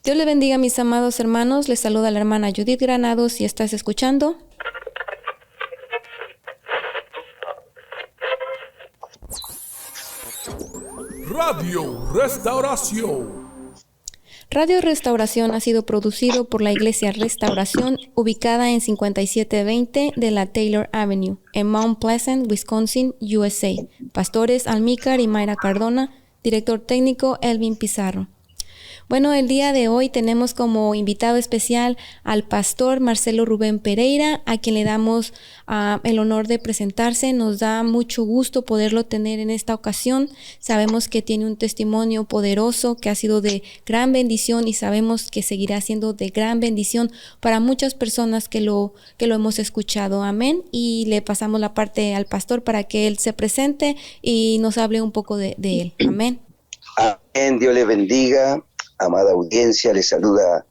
Dios le bendiga, mis amados hermanos. Les saluda la hermana Judith Granados y estás escuchando Radio Restauración. Radio Restauración. Ha sido producido por la Iglesia Restauración, ubicada en 5720 de la Taylor Avenue, en Mount Pleasant, Wisconsin, USA. Pastores Almícar y Mayra Cardona, director técnico Elvin Pizarro. Bueno, el día de hoy tenemos como invitado especial al pastor Marcelo Rubén Pereira, a quien le damos el honor de presentarse. Nos da mucho gusto poderlo tener en esta ocasión. Sabemos que tiene un testimonio poderoso que ha sido de gran bendición y sabemos que seguirá siendo de gran bendición para muchas personas que lo hemos escuchado. Amén. Y le pasamos la parte al pastor para que él se presente y nos hable un poco de él. Amén. Amén. Dios les bendiga. Amada audiencia, les saluda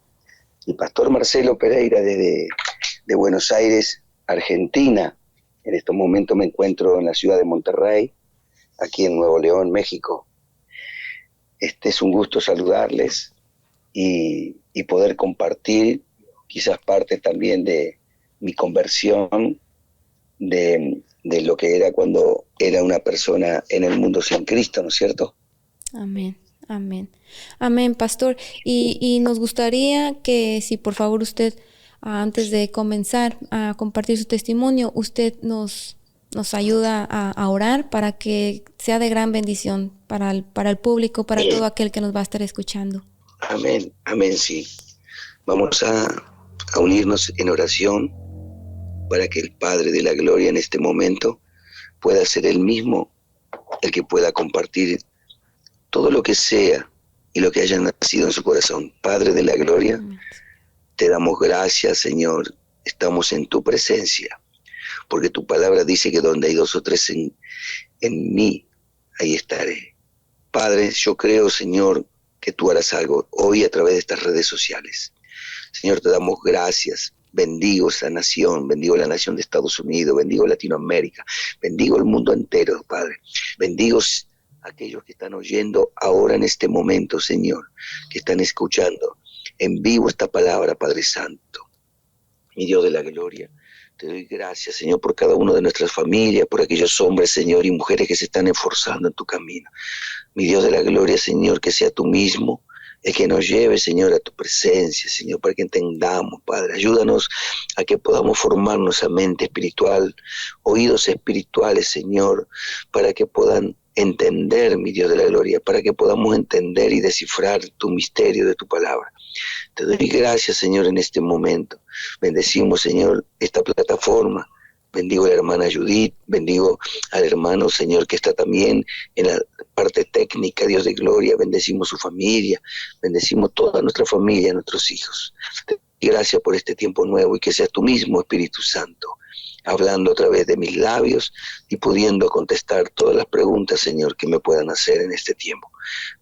el pastor Marcelo Pereira de Buenos Aires, Argentina. En estos momentos me encuentro en la ciudad de Monterrey, aquí en Nuevo León, México. Es un gusto saludarles y poder compartir quizás parte también de mi conversión, de lo que era cuando era una persona en el mundo sin Cristo, ¿no es cierto? Amén. Amén. Amén, pastor. Y nos gustaría que si por favor usted, antes de comenzar a compartir su testimonio, usted nos ayuda a orar para que sea de gran bendición para el público, para todo aquel que nos va a estar escuchando. Amén, amén, sí. Vamos a unirnos en oración para que el Padre de la Gloria en este momento pueda ser el mismo, el que pueda compartir todo lo que sea y lo que haya nacido en su corazón. Padre de la Gloria, amén. Te damos gracias, Señor. Estamos en tu presencia, porque tu palabra dice que donde hay 2 o 3 en mí, ahí estaré. Padre, yo creo, Señor, que tú harás algo hoy a través de estas redes sociales. Señor, te damos gracias. Bendigo esta nación, bendigo la nación de Estados Unidos, bendigo Latinoamérica, bendigo el mundo entero, Padre. Bendigo aquellos que están oyendo ahora en este momento, Señor, que están escuchando en vivo esta palabra, Padre Santo. Mi Dios de la gloria, te doy gracias, Señor, por cada uno de nuestras familias, por aquellos hombres, Señor, y mujeres que se están esforzando en tu camino. Mi Dios de la gloria, Señor, que sea tú mismo el que nos lleve, Señor, a tu presencia, Señor, para que entendamos, Padre. Ayúdanos a que podamos formar nuestra mente espiritual, oídos espirituales, Señor, para que puedan entender, mi Dios de la gloria, para que podamos entender y descifrar tu misterio de tu palabra. Te doy gracias, Señor, en este momento. Bendecimos, Señor, esta plataforma. Bendigo a la hermana Judith, bendigo al hermano, Señor, que está también en la parte técnica, Dios de gloria. Bendecimos su familia, bendecimos toda nuestra familia, nuestros hijos. Gracias por este tiempo nuevo y que seas tú mismo, Espíritu Santo, hablando a través de mis labios y pudiendo contestar todas las preguntas, Señor, que me puedan hacer en este tiempo.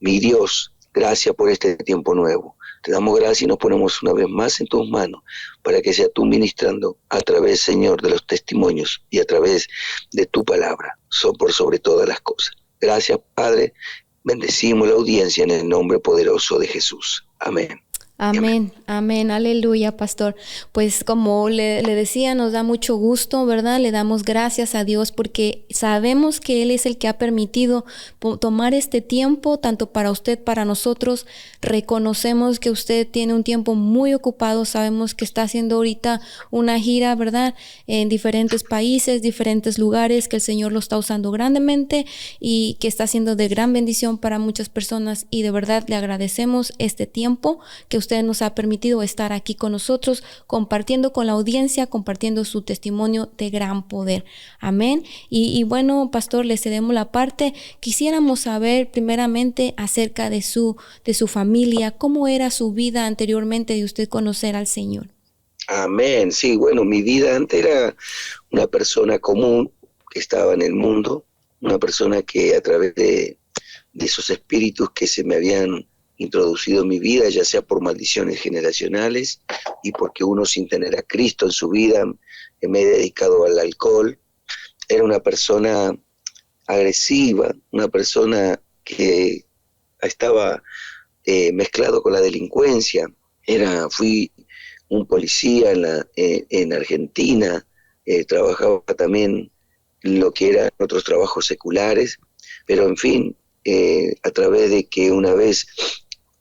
Mi Dios, gracias por este tiempo nuevo. Te damos gracias y nos ponemos una vez más en tus manos para que sea tú ministrando a través, Señor, de los testimonios y a través de tu palabra, por sobre todas las cosas. Gracias, Padre. Bendecimos la audiencia en el nombre poderoso de Jesús. Amén. Amén, amén, aleluya, pastor. Pues como le decía, nos da mucho gusto, ¿verdad? Le damos gracias a Dios porque sabemos que Él es el que ha permitido tomar este tiempo, tanto para usted, para nosotros. Reconocemos que usted tiene un tiempo muy ocupado, sabemos que está haciendo ahorita una gira, ¿verdad? En diferentes países, diferentes lugares, que el Señor lo está usando grandemente y que está siendo de gran bendición para muchas personas y de verdad le agradecemos este tiempo que usted nos ha permitido estar aquí con nosotros, compartiendo con la audiencia, compartiendo su testimonio de gran poder. Amén. Y bueno, pastor, le cedemos la parte. Quisiéramos saber primeramente acerca de su familia, cómo era su vida anteriormente de usted conocer al Señor. Amén. Sí, bueno, mi vida antes era una persona común que estaba en el mundo, una persona que a través de esos espíritus que se me habían introducido en mi vida, ya sea por maldiciones generacionales y porque uno sin tener a Cristo en su vida me he dedicado al alcohol. Era una persona agresiva, una persona que estaba mezclado con la delincuencia. Fui un policía en Argentina, trabajaba también lo que eran otros trabajos seculares, pero en fin, a través de que una vez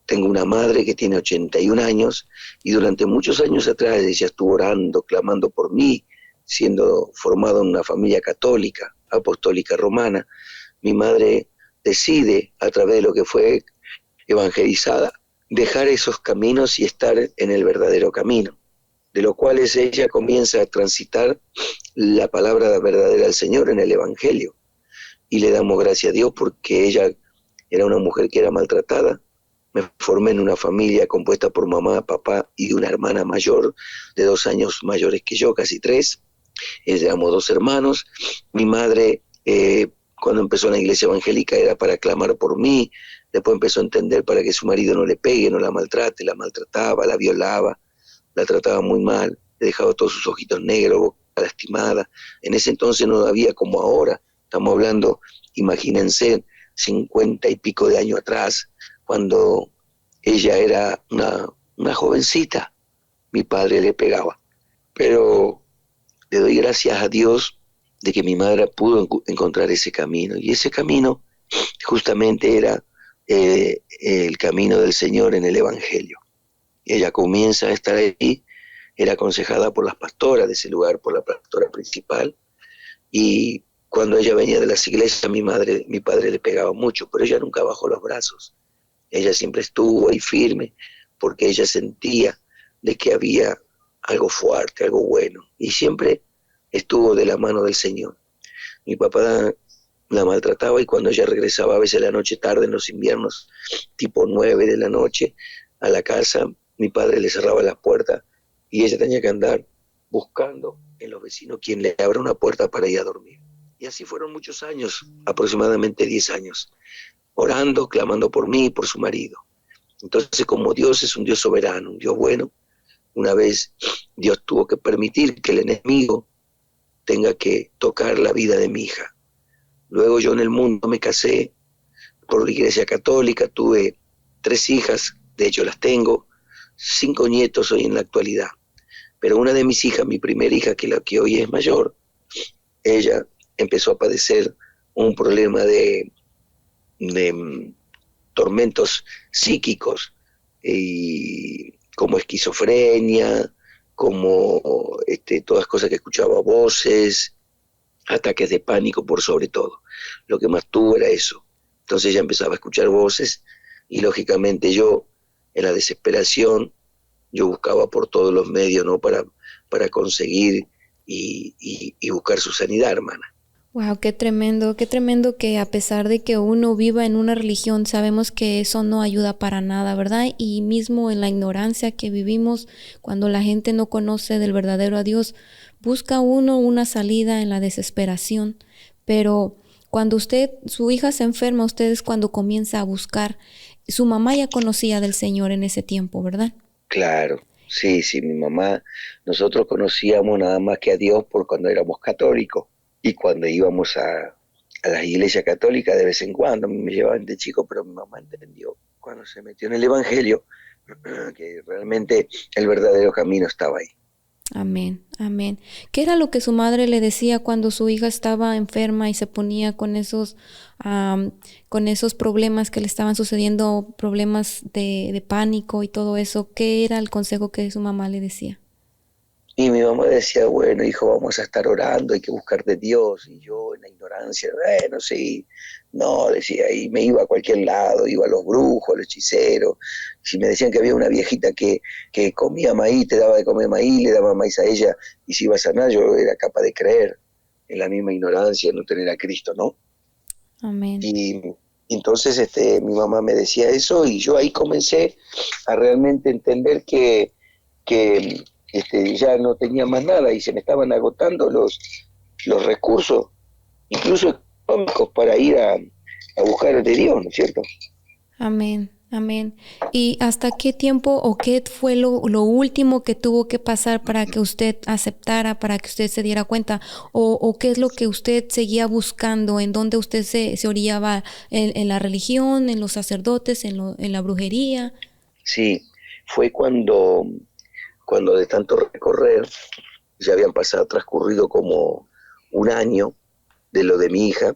tengo una madre que tiene 81 años y durante muchos años atrás ella estuvo orando, clamando por mí, siendo formado en una familia católica, apostólica romana. Mi madre decide, a través de lo que fue evangelizada, dejar esos caminos y estar en el verdadero camino, de lo cual ella comienza a transitar la palabra verdadera del Señor en el Evangelio. Y le damos gracias a Dios porque ella era una mujer que era maltratada. Me formé en una familia compuesta por mamá, papá y una hermana mayor, de 2 años mayores que yo, casi 3. Éramos 2 hermanos. Mi madre, cuando empezó en la iglesia evangélica, era para clamar por mí. Después empezó a entender para que su marido no le pegue, no la maltrate, la maltrataba, la violaba, la trataba muy mal, le dejaba todos sus ojitos negros, boca lastimada. En ese entonces no había como ahora. Estamos hablando, imagínense, 50 y pico de años atrás, cuando ella era una jovencita, mi padre le pegaba. Pero le doy gracias a Dios de que mi madre pudo encontrar ese camino. Y ese camino justamente era el camino del Señor en el Evangelio. Ella comienza a estar ahí, era aconsejada por las pastoras de ese lugar, por la pastora principal, y cuando ella venía de las iglesias, mi padre le pegaba mucho, pero ella nunca bajó los brazos. Ella siempre estuvo ahí firme, porque ella sentía de que había algo fuerte, algo bueno, y siempre estuvo de la mano del Señor. Mi papá la maltrataba y cuando ella regresaba a veces la noche tarde, en los inviernos, tipo 9 de la noche, a la casa, mi padre le cerraba la puerta y ella tenía que andar buscando en los vecinos quien le abra una puerta para ir a dormir. Y así fueron muchos años, aproximadamente 10 años, orando, clamando por mí y por su marido. Entonces, como Dios es un Dios soberano, un Dios bueno, una vez Dios tuvo que permitir que el enemigo tenga que tocar la vida de mi hija. Luego yo en el mundo me casé por la iglesia católica, tuve 3 hijas, de hecho las tengo, 5 nietos hoy en la actualidad. Pero una de mis hijas, mi primera hija, que la que hoy es mayor, ella empezó a padecer un problema de tormentos psíquicos, y como esquizofrenia, como todas cosas que escuchaba voces, ataques de pánico por sobre todo. Lo que más tuvo era eso. Entonces ella empezaba a escuchar voces y lógicamente yo, en la desesperación, yo buscaba por todos los medios, ¿no? para conseguir y buscar su sanidad, hermana. Wow, qué tremendo que a pesar de que uno viva en una religión, sabemos que eso no ayuda para nada, ¿verdad? Y mismo en la ignorancia que vivimos, cuando la gente no conoce del verdadero a Dios, busca uno una salida en la desesperación. Pero cuando su hija se enferma, usted es cuando comienza a buscar. Su mamá ya conocía del Señor en ese tiempo, ¿verdad? Claro, sí, mi mamá, nosotros conocíamos nada más que a Dios por cuando éramos católicos. Y cuando íbamos a las iglesias católicas de vez en cuando, a mí me llevaban de chico, pero mi mamá entendió cuando se metió en el Evangelio que realmente el verdadero camino estaba ahí. Amén, amén. ¿Qué era lo que su madre le decía cuando su hija estaba enferma y se ponía con esos problemas que le estaban sucediendo, problemas de pánico y todo eso? ¿Qué era el consejo que su mamá le decía? Y mi mamá decía, bueno, hijo, vamos a estar orando, hay que buscar de Dios. Y yo en la ignorancia, bueno, sí, no, decía, y me iba a cualquier lado, iba a los brujos, a los hechiceros. Si me decían que había una viejita que comía maíz, te daba de comer maíz, le daba maíz a ella, y si iba a sanar, yo era capaz de creer en la misma ignorancia, no tener a Cristo, ¿no? Amén. Y entonces mi mamá me decía eso, y yo ahí comencé a realmente entender que ya no tenía más nada y se me estaban agotando los recursos, incluso económicos, para ir a buscar de Dios, ¿no es cierto? Amén, Amén. ¿Y hasta qué tiempo o qué fue lo último que tuvo que pasar para que usted aceptara, para que usted se diera cuenta? ¿O qué es lo que usted seguía buscando? ¿En dónde usted se orillaba? ¿En la religión, en los sacerdotes, en la brujería? Sí, fue cuando de tanto recorrer, ya habían transcurrido como un año de lo de mi hija,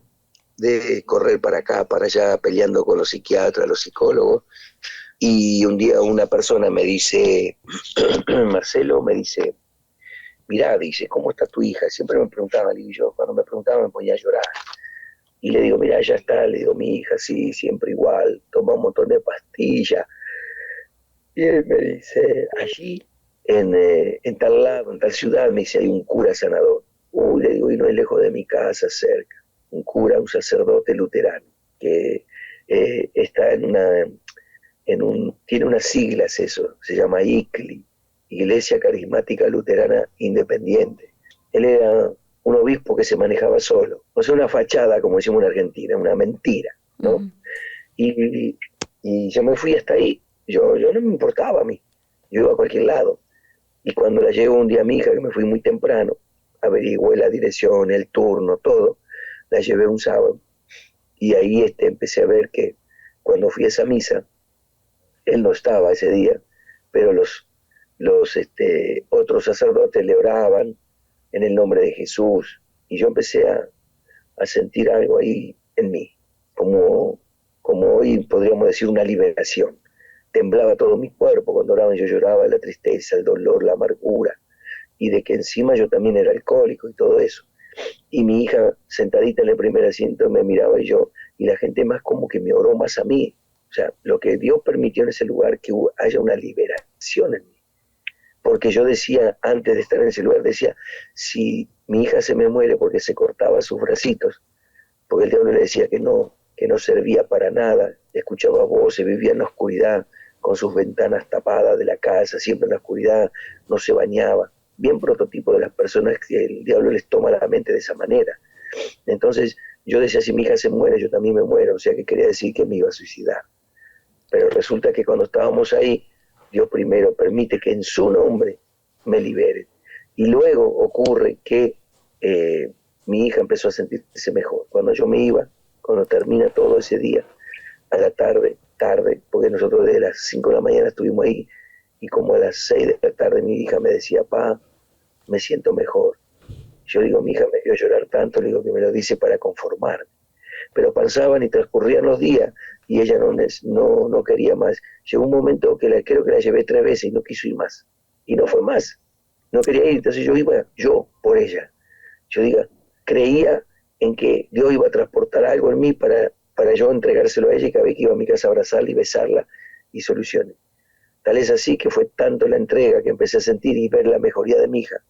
de correr para acá, para allá, peleando con los psiquiatras, los psicólogos, y un día una persona me dice, Marcelo, me dice, mirá, dice, ¿cómo está tu hija? Siempre me preguntaban, y yo cuando me preguntaban me ponía a llorar. Y le digo, mirá, ya está, le digo, mi hija, sí, siempre igual, toma un montón de pastillas. Y él me dice, allí, en tal lado, en tal ciudad, me dice, hay un cura sanador. Uy, le digo, y no es lejos de mi casa, cerca. Un cura, un sacerdote luterano, que está tiene unas siglas eso, se llama ICLI, Iglesia Carismática Luterana Independiente. Él era un obispo que se manejaba solo, o sea, una fachada, como decimos en Argentina, una mentira, ¿no? Uh-huh. Y yo me fui hasta ahí, yo no me importaba a mí, yo iba a cualquier lado. Y cuando la llevo un día a mi hija, que me fui muy temprano, averigüé la dirección, el turno, todo, la llevé un sábado. Y ahí empecé a ver que cuando fui a esa misa, él no estaba ese día, pero los otros sacerdotes le oraban en el nombre de Jesús, y yo empecé a sentir algo ahí en mí, como hoy podríamos decir una liberación. Temblaba todo mi cuerpo cuando oraban, yo lloraba la tristeza, el dolor, la amargura, y de que encima yo también era alcohólico y todo eso. Y mi hija sentadita en el primer asiento me miraba y la gente más como que me oró más a mí. O sea, lo que Dios permitió en ese lugar, que haya una liberación en mí. Porque yo decía, antes de estar en ese lugar, decía, si mi hija se me muere porque se cortaba sus bracitos, porque el diablo le decía que no servía para nada, escuchaba voces, vivía en la oscuridad, con sus ventanas tapadas de la casa, siempre en la oscuridad, no se bañaba. Bien prototipo de las personas que el diablo les toma la mente de esa manera. Entonces yo decía, si mi hija se muere, yo también me muero, o sea que quería decir que me iba a suicidar. Pero resulta que cuando estábamos ahí, Dios primero permite que en su nombre me liberen. Y luego ocurre que mi hija empezó a sentirse mejor. Cuando yo me iba, cuando termina todo ese día, a la tarde, porque nosotros desde las 5 de la mañana estuvimos ahí, y como a las 6 de la tarde mi hija me decía, pa, me siento mejor. Yo digo, mi hija me vio llorar tanto, le digo que me lo dice para conformarme. Pero pasaban y transcurrían los días y ella no quería más. Llegó un momento que creo que la llevé 3 veces y no quiso ir más. Y no fue más. No quería ir, entonces yo iba por ella. Yo creía en que Dios iba a transportar algo en mí para yo entregárselo a ella, y cada vez que iba a mi casa a abrazarla y besarla y soluciones. Tal es así que fue tanto la entrega que empecé a sentir y ver la mejoría de mi hija,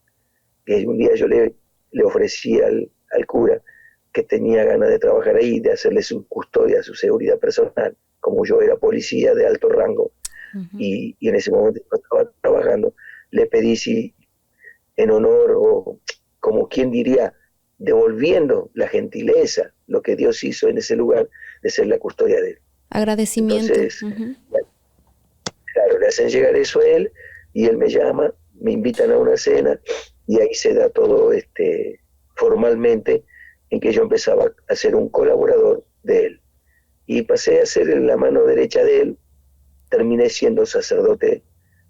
que un día yo le ofrecí al cura que tenía ganas de trabajar ahí, de hacerle su custodia, su seguridad personal, como yo era policía de alto rango. Uh-huh. Y en ese momento cuando estaba trabajando, le pedí si en honor, o como quien diría, devolviendo la gentileza, lo que Dios hizo en ese lugar, de ser la custodia de él. Agradecimiento. Entonces, claro, le hacen llegar eso a él, y él me llama, me invitan a una cena, y ahí se da todo formalmente, en que yo empezaba a ser un colaborador de él. Y pasé a ser la mano derecha de él, terminé siendo sacerdote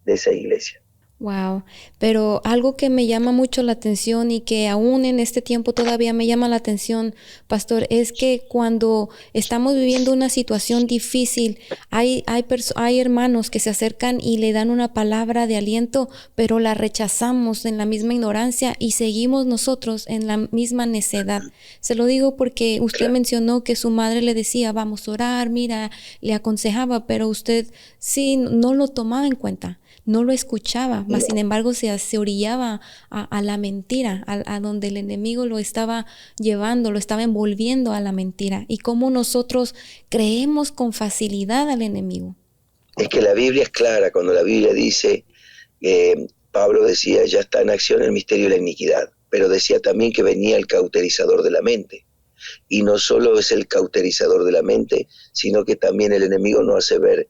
de esa iglesia. Wow, pero algo que me llama mucho la atención y que aún en este tiempo todavía me llama la atención, pastor, es que cuando estamos viviendo una situación difícil, hay hermanos que se acercan y le dan una palabra de aliento, pero la rechazamos en la misma ignorancia y seguimos nosotros en la misma necedad. Se lo digo porque usted mencionó que su madre le decía, vamos a orar, mira, le aconsejaba, pero usted sí no lo tomaba en cuenta. No lo escuchaba, mas sin embargo se orillaba a la mentira, a donde el enemigo lo estaba llevando, lo estaba envolviendo a la mentira. Y cómo nosotros creemos con facilidad al enemigo. Es que la Biblia es clara cuando la Biblia dice, Pablo decía, ya está en acción el misterio de la iniquidad, pero decía también que venía el cauterizador de la mente. Y no solo es el cauterizador de la mente, sino que también el enemigo nos hace ver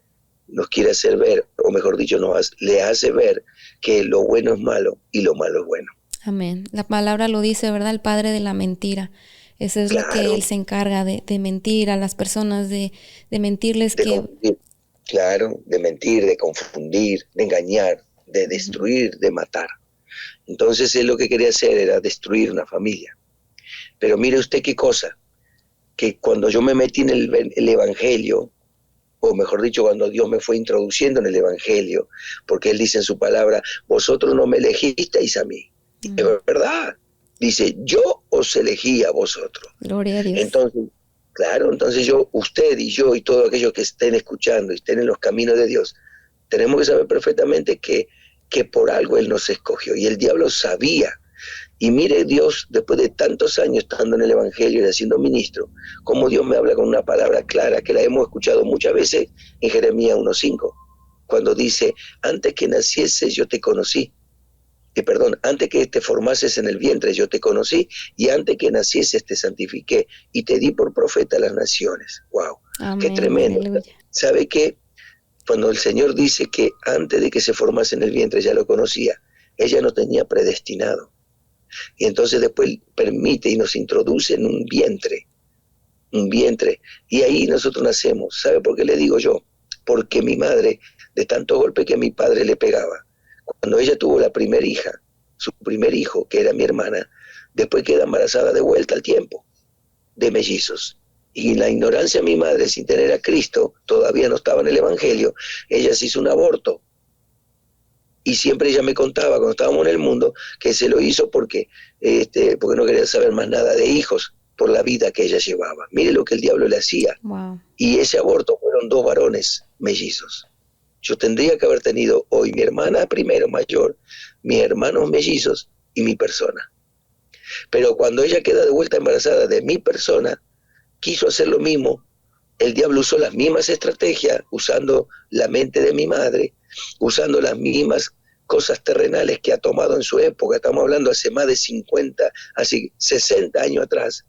nos quiere hacer ver, o mejor dicho, le hace ver que lo bueno es malo y lo malo es bueno. Amén. La palabra lo dice, ¿verdad? El padre de la mentira. Eso es lo que él se encarga de mentir a las personas, de mentirles de que... confundir, claro, de mentir, de confundir, de engañar, de destruir, de matar. Entonces él lo que quería hacer era destruir una familia. Pero mire usted qué cosa, que cuando yo me metí en el Evangelio, o mejor dicho, cuando Dios me fue introduciendo en el Evangelio, porque Él dice en su palabra, vosotros no me elegisteis a mí. Es verdad. Dice, yo os elegí a vosotros. Gloria a Dios. Entonces, claro, entonces usted y yo y todos aquellos que estén escuchando y estén en los caminos de Dios, tenemos que saber perfectamente que por algo Él nos escogió. Y el diablo sabía. Y mire Dios, después de tantos años estando en el Evangelio y siendo ministro, cómo Dios me habla con una palabra clara, que la hemos escuchado muchas veces en Jeremías 1:5, cuando dice, antes que nacieses yo te conocí, antes que te formases en el vientre yo te conocí, y antes que nacieses te santifiqué, y te di por profeta a las naciones. ¡Wow! Amén, ¡Qué tremendo! aleluya. ¿Sabe qué? Cuando el Señor dice que antes de que se formase en el vientre ya lo conocía, ella no tenía predestinado. Y entonces después permite y nos introduce en un vientre, y ahí nosotros nacemos. ¿Sabe por qué le digo yo? Porque mi madre, de tanto golpe que mi padre le pegaba, cuando ella tuvo la primera hija, su primer hijo, que era mi hermana, después queda embarazada de vuelta al tiempo, de mellizos. Y la ignorancia de mi madre, sin tener a Cristo, todavía no estaba en el Evangelio, ella se hizo un aborto. Y siempre ella me contaba, cuando estábamos en el mundo, que se lo hizo porque no quería saber más nada de hijos, por la vida que ella llevaba. Mire lo que el diablo le hacía. Wow. Y ese aborto fueron 2 varones mellizos. Yo tendría que haber tenido hoy mi hermana primero mayor, mis hermanos mellizos y mi persona. Pero cuando ella queda de vuelta embarazada de mi persona, quiso hacer lo mismo. El diablo usó las mismas estrategias, usando la mente de mi madre, usando las mismas cosas terrenales que ha tomado en su época. Estamos hablando hace más de 50, hace 60 años atrás.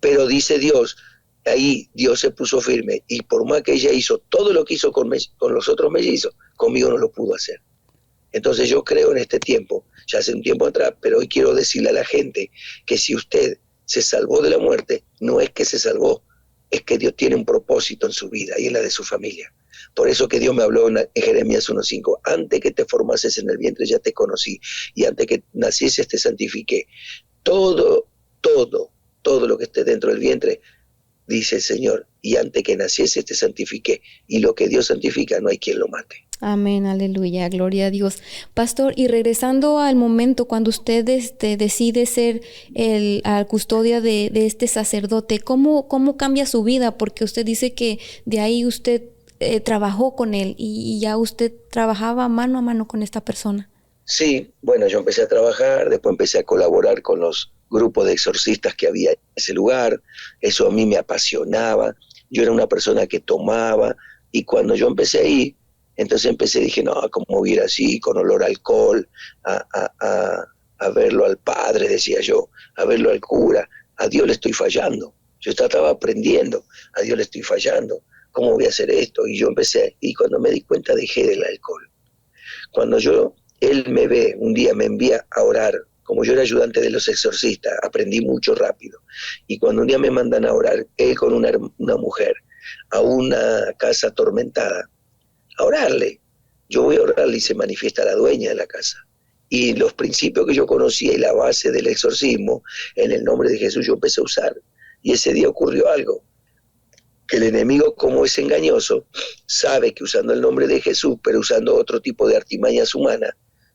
Pero dice Dios, ahí Dios se puso firme, y por más que ella hizo todo lo que hizo con los otros mellizos, conmigo no lo pudo hacer. Entonces yo creo en este tiempo, ya hace un tiempo atrás, pero hoy quiero decirle a la gente que si usted se salvó de la muerte, no es que se salvó, es que Dios tiene un propósito en su vida y en la de su familia. Por eso que Dios me habló en Jeremías 1:5, antes que te formases en el vientre ya te conocí, y antes que nacieses te santifiqué. Todo lo que esté dentro del vientre, dice el Señor, y antes que nacieses te santifiqué, y lo que Dios santifica no hay quien lo mate. Amén, aleluya, gloria a Dios. Pastor, y regresando al momento cuando usted decide ser la custodia de este sacerdote, ¿cómo cambia su vida? Porque usted dice que de ahí usted trabajó con él y ya usted trabajaba mano a mano con esta persona. Sí, bueno, yo empecé a trabajar, después empecé a colaborar con los grupos de exorcistas que había en ese lugar. Eso a mí me apasionaba. Yo era una persona que tomaba, y cuando yo empecé ahí, entonces dije, no, ¿cómo voy a ir así, con olor a alcohol, a verlo al padre, decía yo, a verlo al cura? A Dios le estoy fallando. Yo estaba aprendiendo, a Dios le estoy fallando. ¿Cómo voy a hacer esto? Y yo empecé, y cuando me di cuenta dejé del alcohol. Cuando él me ve, un día me envía a orar, como yo era ayudante de los exorcistas, aprendí mucho rápido. Y cuando un día me mandan a orar, él con una mujer, a una casa atormentada, a orarle. Yo voy a orarle y se manifiesta la dueña de la casa. Y los principios que yo conocía y la base del exorcismo, en el nombre de Jesús yo empecé a usar. Y ese día ocurrió algo, que el enemigo, como es engañoso, sabe que usando el nombre de Jesús, pero usando otro tipo de artimañas humanas,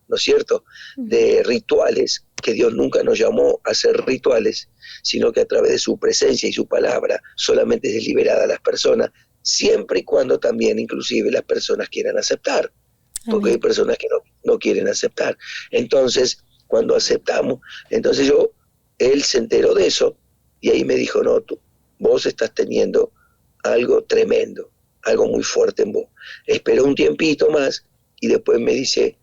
¿no es cierto?, de rituales, que Dios nunca nos llamó a hacer rituales, sino que a través de su presencia y su palabra solamente es liberada a las personas, siempre y cuando también inclusive las personas quieran aceptar, porque hay personas que no quieren aceptar. Entonces, cuando aceptamos, entonces él se enteró de eso, y ahí me dijo, no, vos estás teniendo algo tremendo, algo muy fuerte en vos. Esperó un tiempito más, y después me dice,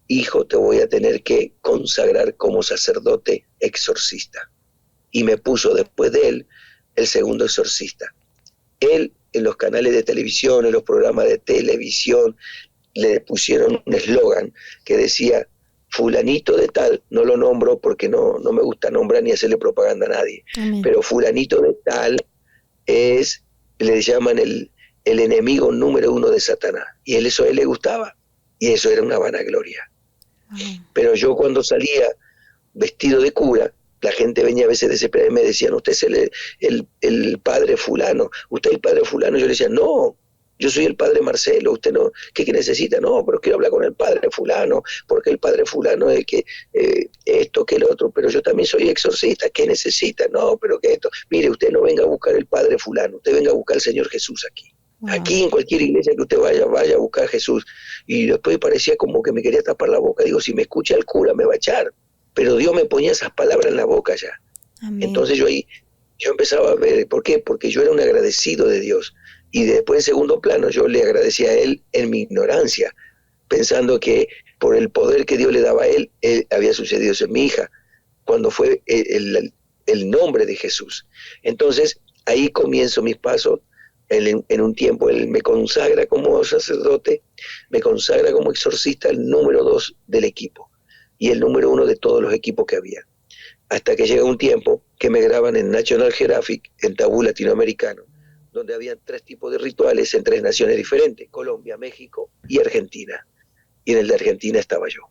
hijo, te voy a tener que consagrar como sacerdote exorcista. Y me puso después de él el segundo exorcista. Él en los canales de televisión, en los programas de televisión, le pusieron un eslogan que decía: fulanito de tal, no lo nombro porque no me gusta nombrar ni hacerle propaganda a nadie, Amén. pero fulanito de tal le llaman el enemigo número 1 de Satanás, y eso a él le gustaba, y eso era una vanagloria. Pero yo cuando salía vestido de cura, la gente venía a veces desesperada y me decían: usted es el padre fulano, usted es el padre fulano. Yo le decía: no, yo soy el padre Marcelo. Usted no, ¿qué necesita? No, pero quiero hablar con el padre fulano, porque el padre fulano es el que esto, que el otro, pero yo también soy exorcista. ¿Qué necesita? No, pero que esto, mire, usted no venga a buscar el padre fulano, usted venga a buscar al Señor Jesús aquí. Wow. Aquí en cualquier iglesia que usted vaya a buscar a Jesús. Y después parecía como que me quería tapar la boca. Digo, si me escucha el cura me va a echar. Pero Dios me ponía esas palabras en la boca ya. Amén. Entonces yo empezaba a ver, ¿por qué? Porque yo era un agradecido de Dios. Y después, en segundo plano, yo le agradecía a Él en mi ignorancia, pensando que por el poder que Dios le daba a Él había sucedido eso en mi hija, cuando fue el nombre de Jesús. Entonces, ahí comienzo mis pasos. En un tiempo Él me consagra como sacerdote, me consagra como exorcista, el número 2 del equipo y el número 1 de todos los equipos que había. Hasta que llega un tiempo que me graban en National Geographic, en Tabú Latinoamericano, donde habían 3 tipos de rituales en 3 naciones diferentes: Colombia, México y Argentina. Y en el de Argentina estaba yo.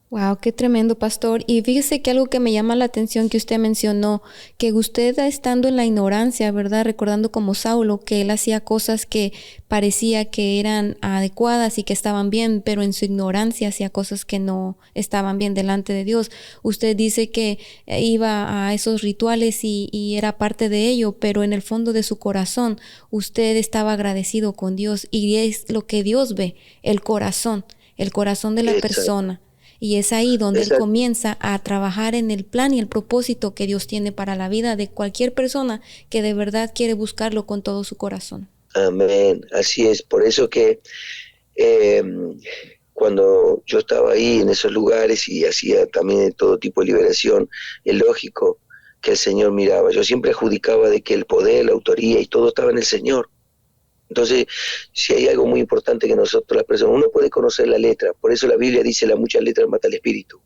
Wow, qué tremendo, pastor. Y fíjese que algo que me llama la atención que usted mencionó, que usted estando en la ignorancia, ¿verdad? Recordando como Saulo, que él hacía cosas que parecía que eran adecuadas y que estaban bien, pero en su ignorancia hacía cosas que no estaban bien delante de Dios. Usted dice que iba a esos rituales y era parte de ello, pero en el fondo de su corazón usted estaba agradecido con Dios, y es lo que Dios ve, el corazón de la persona. Y es ahí donde Él comienza a trabajar en el plan y el propósito que Dios tiene para la vida de cualquier persona que de verdad quiere buscarlo con todo su corazón. Amén, así es. Por eso que cuando yo estaba ahí en esos lugares y hacía también todo tipo de liberación, es lógico que el Señor miraba. Yo siempre adjudicaba de que el poder, la autoría y todo estaba en el Señor. Entonces, si hay algo muy importante que nosotros las personas, uno puede conocer la letra, por eso la Biblia dice: la muchas letras mata el espíritu.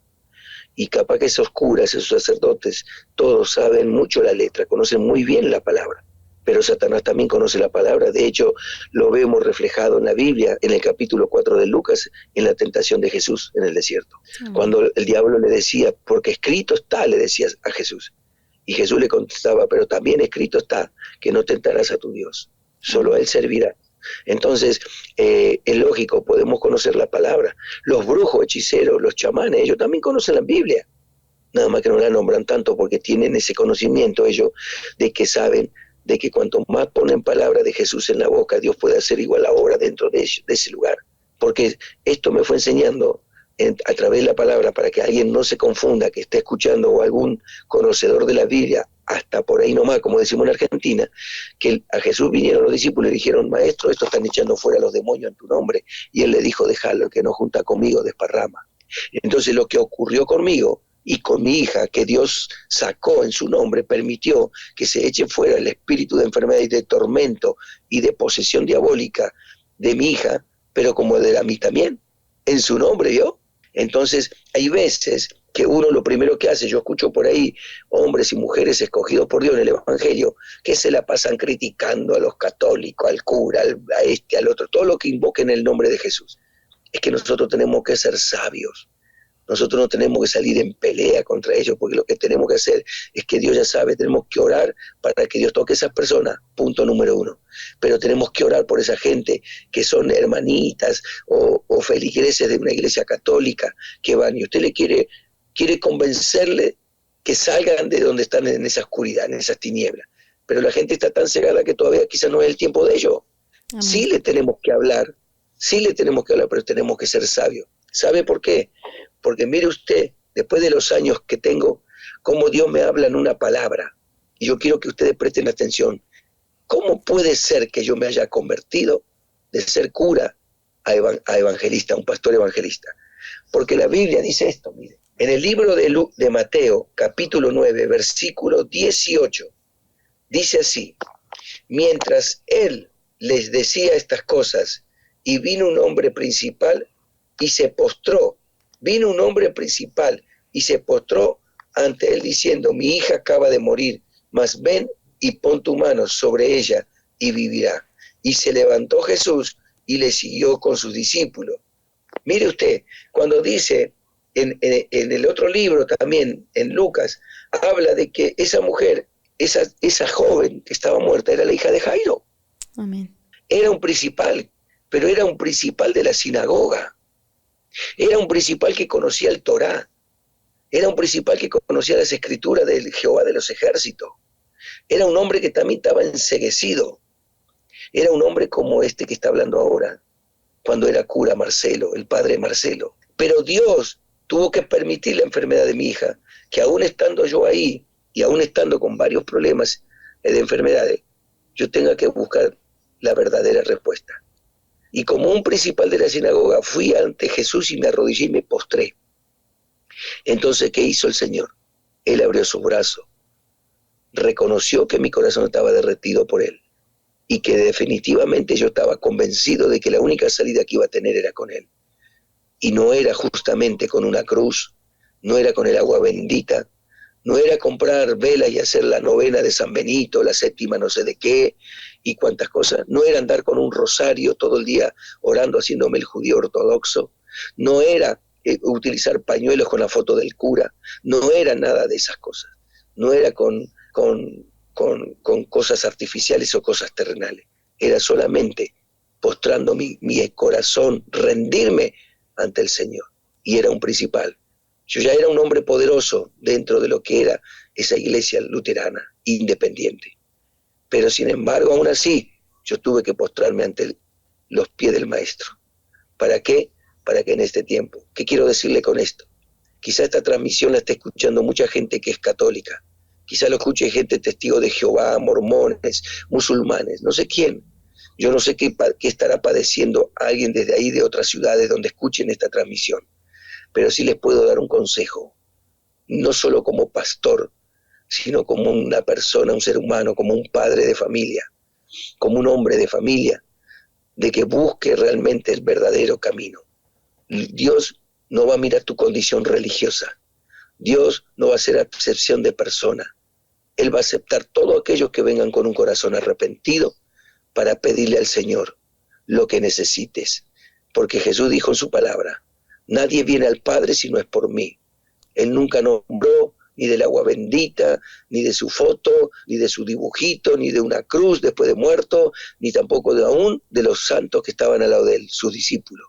Y capaz que esos curas, esos sacerdotes, todos saben mucho la letra, conocen muy bien la palabra, pero Satanás también conoce la palabra. De hecho, lo vemos reflejado en la Biblia, en el capítulo 4 de Lucas, en la tentación de Jesús en el desierto. Cuando el diablo le decía: porque escrito está, le decía a Jesús. Y Jesús le contestaba: pero también escrito está, que no tentarás a tu Dios. Solo a Él servirá. Entonces, es lógico, podemos conocer la palabra. Los brujos, hechiceros, los chamanes, ellos también conocen la Biblia. Nada más que no la nombran tanto porque tienen ese conocimiento ellos de que saben de que cuanto más ponen palabra de Jesús en la boca, Dios puede hacer igual la obra dentro de ese lugar. Porque esto me fue enseñando a través de la palabra, para que alguien no se confunda, que esté escuchando, o algún conocedor de la Biblia, hasta por ahí nomás, como decimos en Argentina, que a Jesús vinieron los discípulos y le dijeron: maestro, estos están echando fuera a los demonios en tu nombre. Y él le dijo: déjalo, que no junta conmigo, desparrama. Entonces lo que ocurrió conmigo y con mi hija, que Dios sacó en su nombre, permitió que se eche fuera el espíritu de enfermedad y de tormento y de posesión diabólica de mi hija, pero como de la mí también, en su nombre, ¿yo? Entonces, hay veces que uno lo primero que hace, yo escucho por ahí hombres y mujeres escogidos por Dios en el Evangelio, que se la pasan criticando a los católicos, al cura, a este, al otro, todo lo que invoquen el nombre de Jesús. Es que nosotros tenemos que ser sabios. Nosotros no tenemos que salir en pelea contra ellos, porque lo que tenemos que hacer es que Dios ya sabe, tenemos que orar para que Dios toque a esas personas, punto número 1. Pero tenemos que orar por esa gente que son hermanitas o feligreses de una iglesia católica que van y usted le quiere convencerle que salgan de donde están, en esa oscuridad, en esas tinieblas. Pero la gente está tan cegada que todavía quizás no es el tiempo de ello. Amén. Sí le tenemos que hablar, pero tenemos que ser sabios. ¿Sabe por qué? Porque mire usted, después de los años que tengo, cómo Dios me habla en una palabra. Y yo quiero que ustedes presten atención. ¿Cómo puede ser que yo me haya convertido de ser cura a evangelista, un pastor evangelista? Porque la Biblia dice esto, mire. En el libro de Mateo, capítulo 9, versículo 18, dice así: mientras él les decía estas cosas, y vino un hombre principal y se postró. Vino un hombre principal y se postró ante él diciendo, mi hija acaba de morir, mas ven y pon tu mano sobre ella y vivirá. Y se levantó Jesús y le siguió con sus discípulos. Mire usted, cuando dice en el otro libro también, en Lucas, habla de que esa mujer, esa joven que estaba muerta, era la hija de Jairo. Amén. Era un principal, pero era un principal de la sinagoga. Era un principal que conocía el Torá. Era un principal que conocía las escrituras del Jehová de los ejércitos. Era un hombre que también estaba enceguecido. Era un hombre como este que está hablando ahora, cuando era cura Marcelo, el padre Marcelo. Pero Dios tuvo que permitir la enfermedad de mi hija, que aún estando yo ahí, y aún estando con varios problemas de enfermedades, yo tenga que buscar la verdadera respuesta. Y como un principal de la sinagoga, fui ante Jesús y me arrodillé y me postré. Entonces, ¿qué hizo el Señor? Él abrió su brazo, reconoció que mi corazón estaba derretido por Él y que definitivamente yo estaba convencido de que la única salida que iba a tener era con Él. Y no era justamente con una cruz, no era con el agua bendita, no era comprar velas y hacer la novena de San Benito, la séptima no sé de qué y cuántas cosas, no era andar con un rosario todo el día orando haciéndome el judío ortodoxo, no era utilizar pañuelos con la foto del cura, no era nada de esas cosas, no era con cosas artificiales o cosas terrenales, era solamente postrando mi corazón, rendirme ante el Señor, y era un principal. Yo ya era un hombre poderoso dentro de lo que era esa iglesia luterana, independiente. Pero sin embargo, aún así, yo tuve que postrarme ante los pies del Maestro. ¿Para qué? Para que en este tiempo, ¿qué quiero decirle con esto? Quizá esta transmisión la esté escuchando mucha gente que es católica. Quizá lo escuche gente testigo de Jehová, mormones, musulmanes, no sé quién. Yo no sé qué estará padeciendo alguien desde ahí de otras ciudades donde escuchen esta transmisión. Pero sí les puedo dar un consejo, no solo como pastor, sino como una persona, un ser humano, como un padre de familia, como un hombre de familia, de que busque realmente el verdadero camino. Dios no va a mirar tu condición religiosa, Dios no va a hacer acepción de persona, Él va a aceptar todos aquellos que vengan con un corazón arrepentido para pedirle al Señor lo que necesites, porque Jesús dijo en su palabra, nadie viene al Padre si no es por mí. Él nunca nombró ni del agua bendita, ni de su foto, ni de su dibujito, ni de una cruz después de muerto, ni tampoco de aún de los santos que estaban al lado de él, sus discípulos.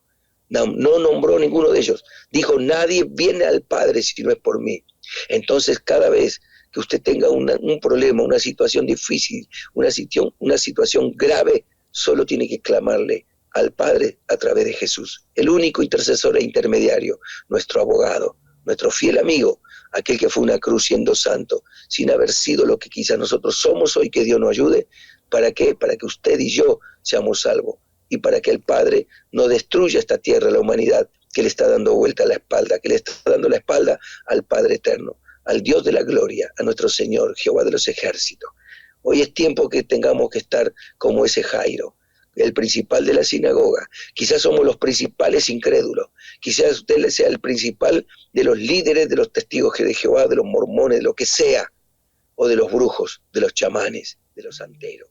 No nombró ninguno de ellos. Dijo, nadie viene al Padre si no es por mí. Entonces, cada vez que usted tenga un problema, una situación difícil, una situación grave, solo tiene que clamarle al Padre a través de Jesús, el único intercesor e intermediario, nuestro abogado, nuestro fiel amigo, aquel que fue una cruz siendo santo, sin haber sido lo que quizás nosotros somos hoy, que Dios nos ayude. ¿Para qué? Para que usted y yo seamos salvos y para que el Padre no destruya esta tierra, la humanidad, que le está dando vuelta a la espalda, que le está dando la espalda al Padre eterno, al Dios de la gloria, a nuestro Señor, Jehová de los ejércitos. Hoy es tiempo que tengamos que estar como ese Jairo, el principal de la sinagoga. Quizás somos los principales incrédulos, quizás usted sea el principal de los líderes, de los testigos de Jehová, de los mormones, de lo que sea, o de los brujos, de los chamanes, de los santeros.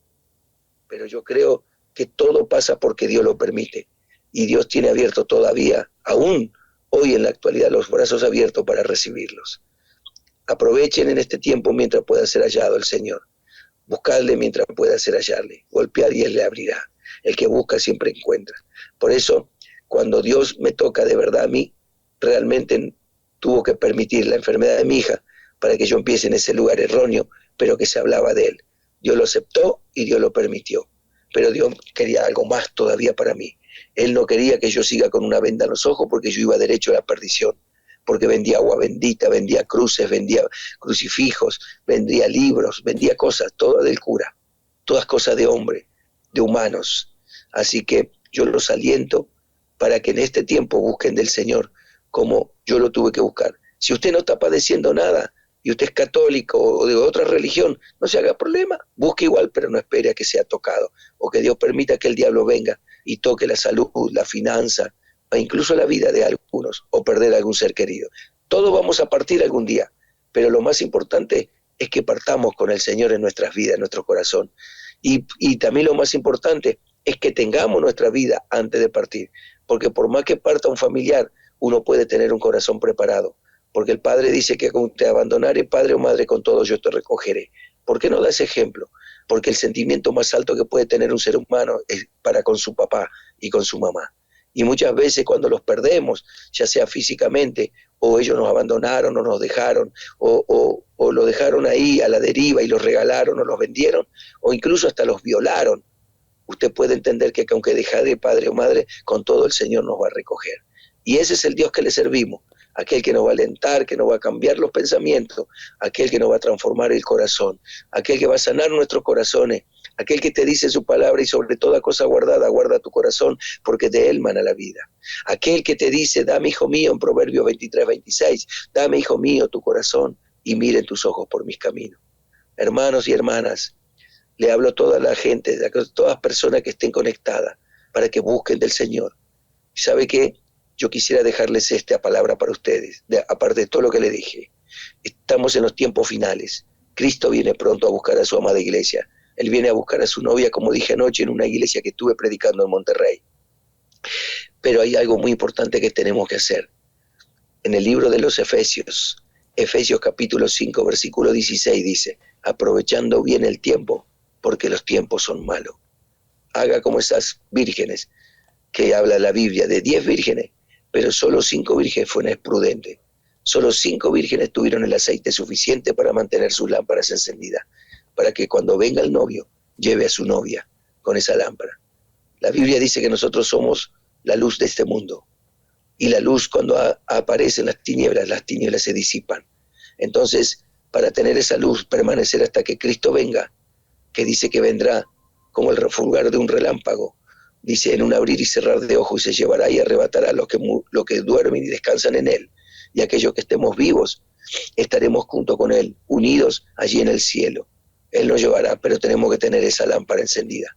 Pero yo creo que todo pasa porque Dios lo permite, y Dios tiene abierto todavía, aún hoy en la actualidad, los brazos abiertos para recibirlos. Aprovechen en este tiempo mientras pueda ser hallado el Señor. Buscadle mientras pueda ser hallarle. Golpead y Él le abrirá. El que busca siempre encuentra. Por eso, cuando Dios me toca de verdad a mí, realmente tuvo que permitir la enfermedad de mi hija para que yo empiece en ese lugar erróneo, pero que se hablaba de Él. Dios lo aceptó y Dios lo permitió. Pero Dios quería algo más todavía para mí. Él no quería que yo siga con una venda en los ojos porque yo iba derecho a la perdición. Porque vendía agua bendita, vendía cruces, vendía crucifijos, vendía libros, vendía cosas, todo del cura, todas cosas de hombre, de humanos. Así que yo los aliento para que en este tiempo busquen del Señor como yo lo tuve que buscar. Si usted no está padeciendo nada, y usted es católico o de otra religión, no se haga problema, busque igual, pero no espere a que sea tocado, o que Dios permita que el diablo venga y toque la salud, la finanza, o incluso la vida de algunos, o perder a algún ser querido. Todos vamos a partir algún día, pero lo más importante es que partamos con el Señor en nuestras vidas, en nuestro corazón. Y también lo más importante es que tengamos nuestra vida antes de partir, porque por más que parta un familiar, uno puede tener un corazón preparado, porque el Padre dice que cuando te abandonare, padre o madre, con todo yo te recogeré. ¿Por qué no da ese ejemplo? Porque el sentimiento más alto que puede tener un ser humano es para con su papá y con su mamá. Y muchas veces cuando los perdemos, ya sea físicamente, o ellos nos abandonaron, o nos dejaron, o lo dejaron ahí a la deriva y los regalaron o los vendieron, o incluso hasta los violaron, usted puede entender que aunque deja de padre o madre, con todo el Señor nos va a recoger. Y ese es el Dios que le servimos, aquel que nos va a alentar, que nos va a cambiar los pensamientos, aquel que nos va a transformar el corazón, aquel que va a sanar nuestros corazones, aquel que te dice su palabra y sobre toda cosa guardada, guarda tu corazón, porque de él mana la vida. Aquel que te dice, dame, hijo mío, en Proverbios 23:26, dame, hijo mío, tu corazón y miren tus ojos por mis caminos. Hermanos y hermanas, le hablo a toda la gente, a todas las personas que estén conectadas, para que busquen del Señor. ¿Sabe qué? Yo quisiera dejarles esta palabra para ustedes, aparte de todo lo que le dije. Estamos en los tiempos finales. Cristo viene pronto a buscar a su amada iglesia. Él viene a buscar a su novia, como dije anoche en una iglesia que estuve predicando en Monterrey. Pero hay algo muy importante que tenemos que hacer. En el libro de los Efesios capítulo 5, versículo 16 dice, aprovechando bien el tiempo, porque los tiempos son malos. Haga como esas vírgenes que habla la Biblia, de 10 vírgenes, pero solo 5 vírgenes fueron prudentes. Solo 5 vírgenes tuvieron el aceite suficiente para mantener sus lámparas encendidas, para que cuando venga el novio, lleve a su novia con esa lámpara. La Biblia dice que nosotros somos la luz de este mundo, y la luz cuando aparece en las tinieblas se disipan. Entonces, para tener esa luz, permanecer hasta que Cristo venga, que dice que vendrá como el refulgar de un relámpago, dice en un abrir y cerrar de ojos, y se llevará y arrebatará a los que duermen y descansan en él, y aquellos que estemos vivos, estaremos junto con él, unidos allí en el cielo. Él nos llevará, pero tenemos que tener esa lámpara encendida.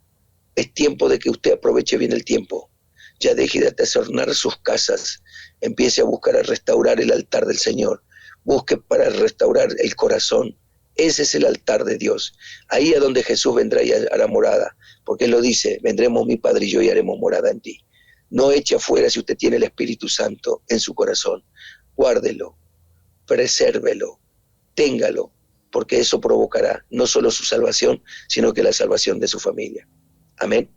Es tiempo de que usted aproveche bien el tiempo, ya deje de atesorar sus casas, empiece a buscar a restaurar el altar del Señor, busque para restaurar el corazón. Ese es el altar de Dios, ahí a donde Jesús vendrá y hará morada, porque Él lo dice, vendremos mi Padre y yo y haremos morada en ti. No eche afuera si usted tiene el Espíritu Santo en su corazón, guárdelo, presérvelo, téngalo, porque eso provocará no solo su salvación, sino que la salvación de su familia. Amén.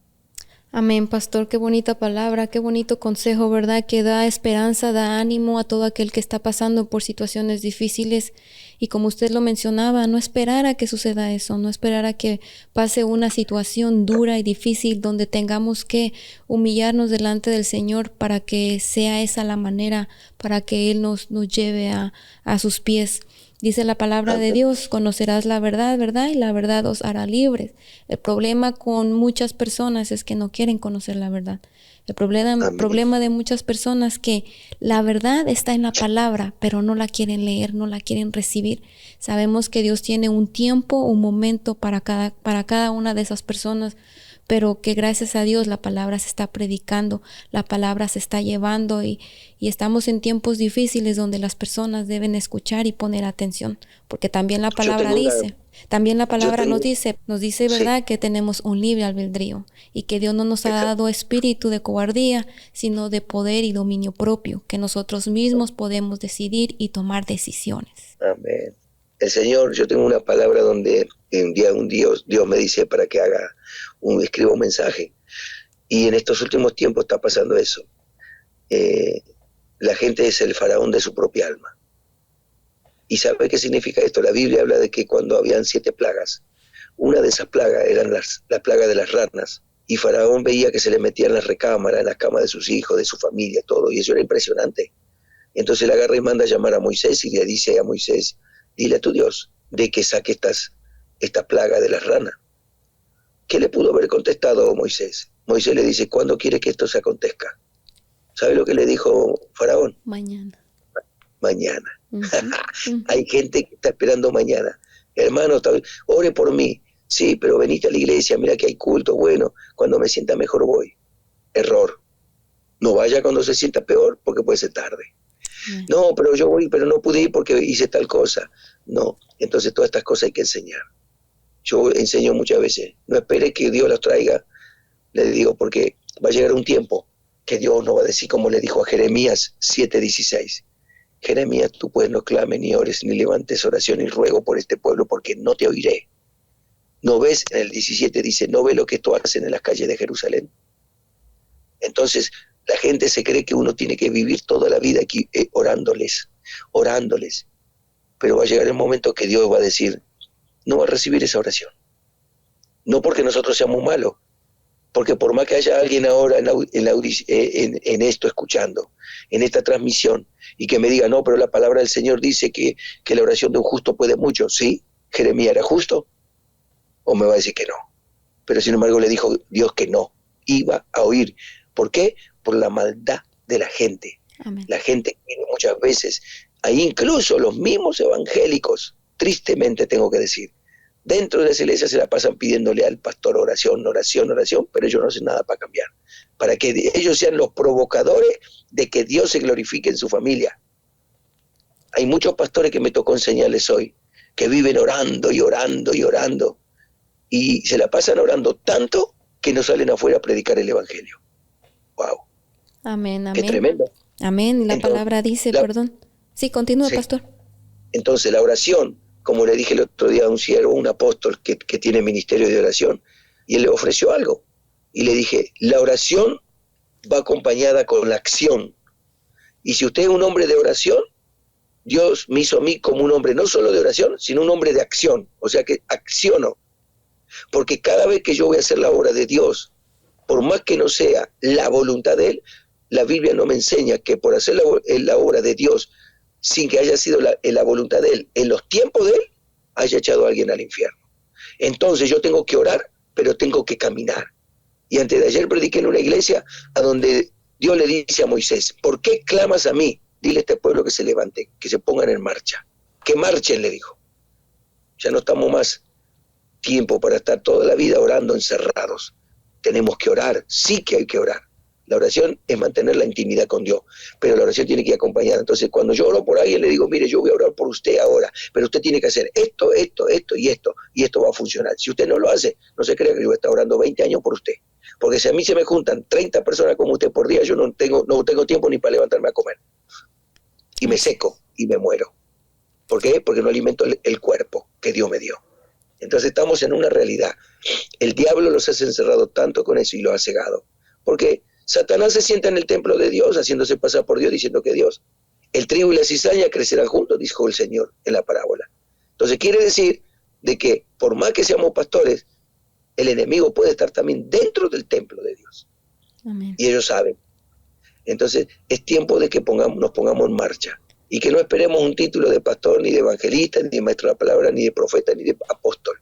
Amén, pastor, qué bonita palabra, qué bonito consejo, ¿verdad? Que da esperanza, da ánimo a todo aquel que está pasando por situaciones difíciles. Y como usted lo mencionaba, no esperar a que suceda eso, no esperar a que pase una situación dura y difícil donde tengamos que humillarnos delante del Señor para que sea esa la manera para que Él nos lleve a sus pies. Dice la palabra de Dios, conocerás la verdad, ¿verdad? Y la verdad os hará libres. El problema con muchas personas es que no quieren conocer la verdad. El problema de muchas personas es que la verdad está en la palabra, pero no la quieren leer, no la quieren recibir. Sabemos que Dios tiene un tiempo, un momento para cada una de esas personas, pero que gracias a Dios la palabra se está predicando, la palabra se está llevando y estamos en tiempos difíciles donde las personas deben escuchar y poner atención, porque también la palabra nos dice, ¿verdad? Sí. Que tenemos un libre albedrío y que Dios no nos ha dado espíritu de cobardía, sino de poder y dominio propio, que nosotros mismos podemos decidir y tomar decisiones. Amén. El Señor, yo tengo una palabra donde Dios me dice para que escriba un mensaje. Y en estos últimos tiempos está pasando eso. La gente es el faraón de su propia alma. ¿Y sabe qué significa esto? La Biblia habla de que cuando habían 7 plagas, una de esas plagas eran la plaga de las ranas. Y Faraón veía que se le metían en las recámaras, en las camas de sus hijos, de su familia, todo. Y eso era impresionante. Entonces le agarra y manda a llamar a Moisés y le dice a Moisés, dile a tu Dios de que saque esta plaga de las ranas. ¿Qué le pudo haber contestado Moisés? Moisés le dice, ¿cuándo quiere que esto se acontezca? ¿Sabe lo que le dijo Faraón? Mañana. Mañana. Ujú, ujú. Hay gente que está esperando mañana. Hermano, ore por mí. Sí, pero venite a la iglesia, mira que hay culto. Bueno, cuando me sienta mejor voy. Error. No vaya cuando se sienta peor, porque puede ser tarde. Amén. No, pero yo voy, pero no pude ir porque hice tal cosa. No, entonces todas estas cosas hay que enseñar. Yo enseño muchas veces, no espere que Dios las traiga, le digo, porque va a llegar un tiempo que Dios no va a decir como le dijo a Jeremías 7:16. Jeremías, tú pues no clames ni ores ni levantes oración y ruego por este pueblo porque no te oiré. ¿No ves? En el 17 dice, ¿no ves lo que esto hacen en las calles de Jerusalén? Entonces, la gente se cree que uno tiene que vivir toda la vida aquí orándoles, orándoles. Pero va a llegar el momento que Dios va a decir, no va a recibir esa oración. No porque nosotros seamos malos, porque por más que haya alguien ahora en esto escuchando, en esta transmisión, y que me diga, no, pero la palabra del Señor dice que la oración de un justo puede mucho. ¿Sí? ¿Jeremías era justo? ¿O me va a decir que no? Pero sin embargo le dijo Dios que no, iba a oír. ¿Por qué? Por la maldad de la gente. Amén. La gente quiere muchas veces, ahí incluso los mismos evangélicos, tristemente tengo que decir, dentro de las iglesias se la pasan pidiéndole al pastor oración, oración, oración, pero ellos no hacen nada para cambiar, para que ellos sean los provocadores de que Dios se glorifique en su familia. Hay muchos pastores que me tocó enseñarles hoy, que viven orando y orando y orando, y se la pasan orando tanto que no salen afuera a predicar el evangelio. ¡Wow! Amén, ¡Qué amén. tremendo! Amén. Y la Entonces, palabra dice, la, perdón. Sí, continúa, sí, pastor. entonces la oración, como le dije el otro día a un siervo, un apóstol que tiene ministerio de oración, y él le ofreció algo. Y le dije, la oración va acompañada con la acción. Y si usted es un hombre de oración, Dios me hizo a mí como un hombre no solo de oración, sino un hombre de acción. O sea que acciono. Porque cada vez que yo voy a hacer la obra de Dios, por más que no sea la voluntad de Él, la Biblia no me enseña que por hacer la obra de Dios sin que haya sido la voluntad de Él, en los tiempos de Él, haya echado a alguien al infierno. Entonces yo tengo que orar, pero tengo que caminar. Y antes de ayer prediqué en una iglesia a donde Dios le dice a Moisés, ¿por qué clamas a mí? Dile a este pueblo que se levante, que se pongan en marcha. Que marchen, le dijo. Ya no estamos más tiempo para estar toda la vida orando encerrados. Tenemos que orar, sí que hay que orar. La oración es mantener la intimidad con Dios, pero la oración tiene que ir acompañada. Entonces, cuando yo oro por alguien, le digo, mire, yo voy a orar por usted ahora, pero usted tiene que hacer esto, esto, esto y esto va a funcionar. Si usted no lo hace, no se crea que yo voy a estar orando 20 años por usted. Porque si a mí se me juntan 30 personas como usted por día, yo no tengo tiempo ni para levantarme a comer. Y me Así seco y me muero. ¿Por qué? Porque no alimento el cuerpo que Dios me dio. Entonces estamos en una realidad. El diablo los ha encerrado tanto con eso y los ha cegado. Porque Satanás se sienta en el templo de Dios, haciéndose pasar por Dios, diciendo que Dios. El trigo y la cizaña crecerán juntos, dijo el Señor en la parábola. Entonces quiere decir de que por más que seamos pastores, el enemigo puede estar también dentro del templo de Dios. amén. Y ellos saben. Entonces es tiempo de que nos pongamos en marcha. Y que no esperemos un título de pastor, ni de evangelista, ni de maestro de la palabra, ni de profeta, ni de apóstol.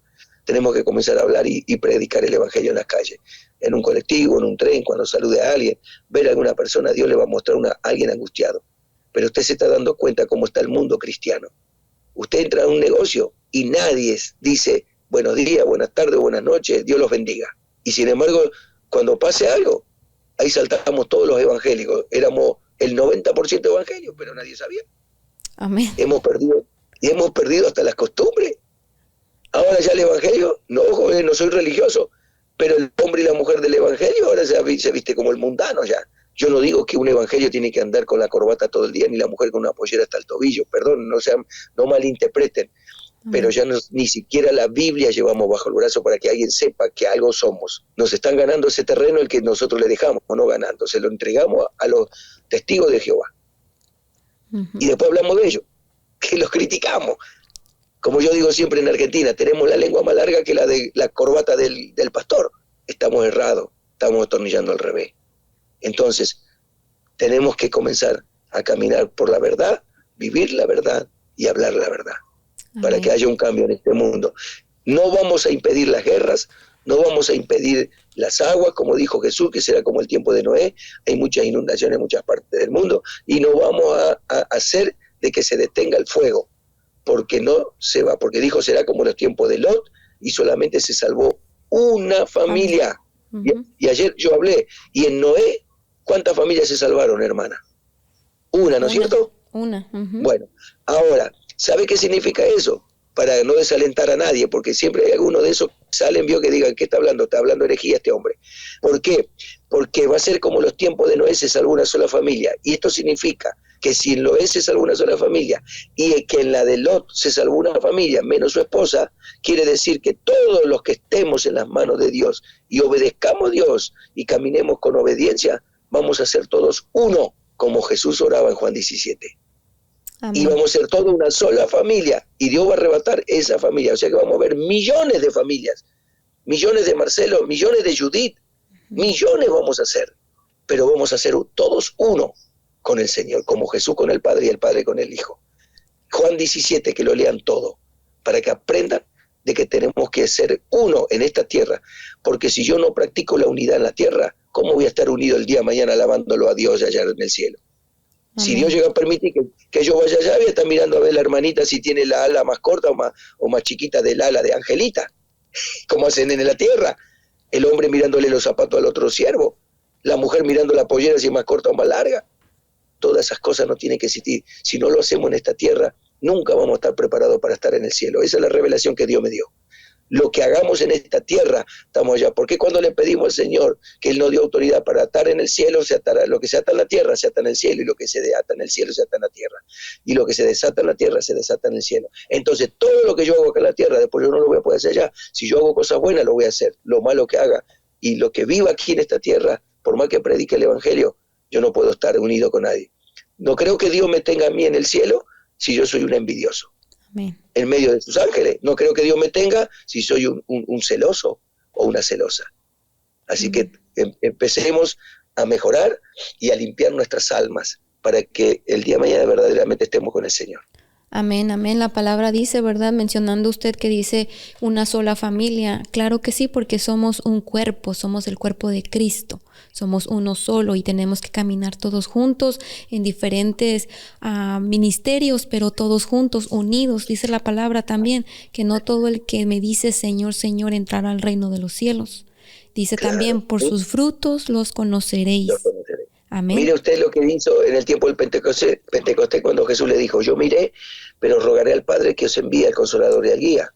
Tenemos que comenzar a hablar y predicar el evangelio en las calles, en un colectivo, en un tren, cuando salude a alguien, ver a alguna persona, Dios le va a mostrar a alguien angustiado. Pero usted se está dando cuenta cómo está el mundo cristiano. Usted entra a un negocio y nadie dice buenos días, buenas tardes, buenas noches, Dios los bendiga. Y sin embargo, cuando pase algo, ahí saltamos todos los evangélicos. Éramos el 90% evangelios, pero nadie sabía. Amén. Hemos perdido hasta las costumbres. Ahora ya el evangelio, no, joven, no soy religioso, pero el hombre y la mujer del evangelio ahora se viste como el mundano ya. Yo no digo que un evangelio tiene que andar con la corbata todo el día, ni la mujer con una pollera hasta el tobillo, perdón, no malinterpreten, pero Amén. ya ni siquiera la Biblia llevamos bajo el brazo para que alguien sepa que algo somos. Nos están ganando ese terreno el que nosotros le dejamos, o no ganando, se lo entregamos a los testigos de Jehová. Ujú. Y después hablamos de ellos, que los criticamos. Como yo digo siempre en Argentina, tenemos la lengua más larga que la de la corbata del pastor. Estamos errados, estamos atornillando al revés. Entonces, tenemos que comenzar a caminar por la verdad, vivir la verdad y hablar la verdad, para que Amén. haya un cambio en este mundo. No vamos a impedir las guerras, no vamos a impedir las aguas, como dijo Jesús, que será como el tiempo de Noé. Hay muchas inundaciones en muchas partes del mundo, y no vamos a hacer de que se detenga el fuego, porque no se va, porque dijo será como los tiempos de Lot, y solamente se salvó una familia. Y ayer yo hablé, y en Noé, ¿cuántas familias se salvaron, hermana? Una, ¿no es cierto? Una. Bueno, ahora, ¿sabe qué significa eso? Para no desalentar a nadie, porque siempre hay alguno de esos que salen, vio que digan, ¿qué está hablando? Está hablando herejía este hombre. ¿Por qué? Porque va a ser como los tiempos de Noé, se salvó una sola familia. Y esto significa que si en Noé se salvó una sola familia y que en la de Lot se salvó una familia, menos su esposa, quiere decir que todos los que estemos en las manos de Dios y obedezcamos a Dios y caminemos con obediencia, vamos a ser todos uno, como Jesús oraba en Juan 17. Amén. Y vamos a ser toda una sola familia, y Dios va a arrebatar esa familia. O sea que vamos a ver millones de familias, millones de Marcelo, millones de Judith, millones vamos a hacer, pero vamos a ser todos uno con el Señor, como Jesús con el Padre y el Padre con el Hijo. Juan 17, que lo lean todo, para que aprendan de que tenemos que ser uno en esta tierra, porque si yo no practico la unidad en la tierra, ¿cómo voy a estar unido el día de mañana alabándolo a Dios allá en el cielo? Si Dios llega a permitir que yo vaya allá, voy a estar mirando a ver la hermanita si tiene la ala más corta o más chiquita del ala de Angelita, como hacen en la tierra. El hombre mirándole los zapatos al otro siervo, la mujer mirando la pollera si es más corta o más larga. Todas esas cosas no tienen que existir. Si no lo hacemos en esta tierra, nunca vamos a estar preparados para estar en el cielo. Esa es la revelación que Dios me dio. Lo que hagamos en esta tierra, estamos allá. Porque cuando le pedimos al Señor que Él nos dio autoridad para atar en el cielo, se atará, lo que se ata en la tierra se ata en el cielo, y lo que se ata en el cielo se ata en la tierra, y lo que se desata en la tierra se desata en el cielo. Entonces todo lo que yo hago acá en la tierra, después yo no lo voy a poder hacer allá. Si yo hago cosas buenas, lo voy a hacer. Lo malo que haga, y lo que viva aquí en esta tierra, por más que predique el evangelio, yo no puedo estar unido con nadie. No creo que Dios me tenga a mí en el cielo si yo soy un envidioso. Amén. En medio de sus ángeles. No creo que Dios me tenga si soy un celoso o una celosa. Así que empecemos a mejorar y a limpiar nuestras almas para que el día de mañana verdaderamente estemos con el Señor. Amén, amén. La palabra dice, ¿verdad? Mencionando usted que dice una sola familia. Claro que sí, porque somos un cuerpo, somos el cuerpo de Cristo. Somos uno solo y tenemos que caminar todos juntos en diferentes ministerios, pero todos juntos, unidos. Dice la palabra también que no todo el que me dice Señor, Señor entrará al reino de los cielos. Dice también, por sus frutos los conoceréis. Amén. Mire usted lo que hizo en el tiempo del Pentecostés cuando Jesús le dijo, yo miré, pero rogaré al Padre que os envíe al Consolador y al Guía.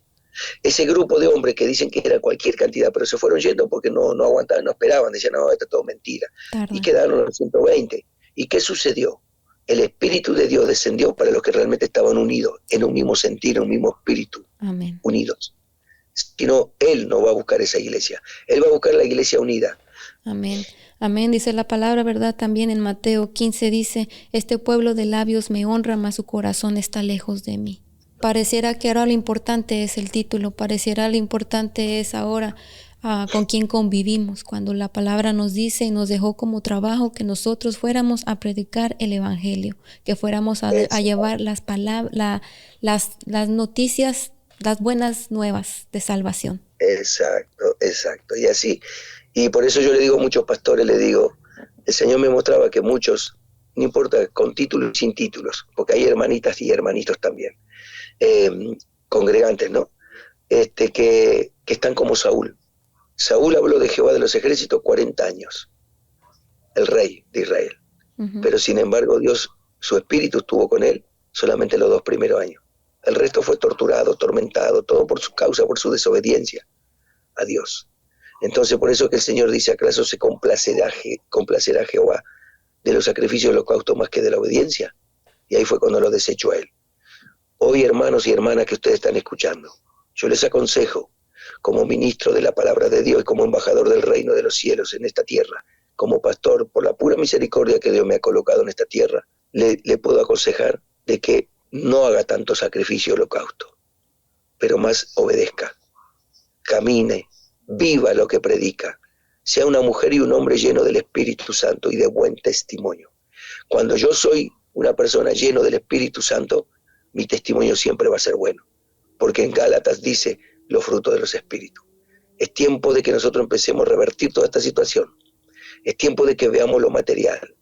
Ese grupo de hombres que dicen que era cualquier cantidad, pero se fueron yendo porque no aguantaban, no esperaban, decían, no, esto es todo mentira. Y quedaron los 120. ¿Y qué sucedió? El Espíritu de Dios descendió para los que realmente estaban unidos, en un mismo sentir, en un mismo espíritu. Amén. Unidos. Sino Él no va a buscar esa iglesia, Él va a buscar la iglesia unida. Amén. Amén, dice la palabra, ¿verdad? También en Mateo 15 dice, este pueblo de labios me honra, mas su corazón está lejos de mí. Pareciera que ahora lo importante es el título, pareciera lo importante es ahora con quién convivimos, cuando la palabra nos dice y nos dejó como trabajo que nosotros fuéramos a predicar el evangelio, que fuéramos a llevar las palabras, las noticias, las buenas nuevas de salvación. Exacto, y así. Y por eso yo le digo a muchos pastores, le digo, el Señor me mostraba que muchos, no importa, con títulos y sin títulos, porque hay hermanitas y hermanitos también, congregantes, ¿no? Que están como Saúl. Saúl habló de Jehová de los ejércitos 40 años, el rey de Israel. Pero sin embargo Dios, su espíritu estuvo con él solamente los 2 primeros años. El resto fue torturado, atormentado, todo por su causa, por su desobediencia a Dios. Entonces por eso que el Señor dice, ¿acaso se complacerá Jehová de los sacrificios y holocaustos más que de la obediencia? Y ahí fue cuando lo desechó a él. Hoy, hermanos y hermanas que ustedes están escuchando, yo les aconsejo, como ministro de la palabra de Dios y como embajador del reino de los cielos en esta tierra, como pastor, por la pura misericordia que Dios me ha colocado en esta tierra, le puedo aconsejar de que no haga tanto sacrificio y holocausto, pero más obedezca, camine, viva lo que predica, sea una mujer y un hombre lleno del Espíritu Santo y de buen testimonio. Cuando yo soy una persona lleno del Espíritu Santo, mi testimonio siempre va a ser bueno, porque en Gálatas dice los frutos de los espíritus. Es tiempo de que nosotros empecemos a revertir toda esta situación. Es tiempo de que veamos lo material.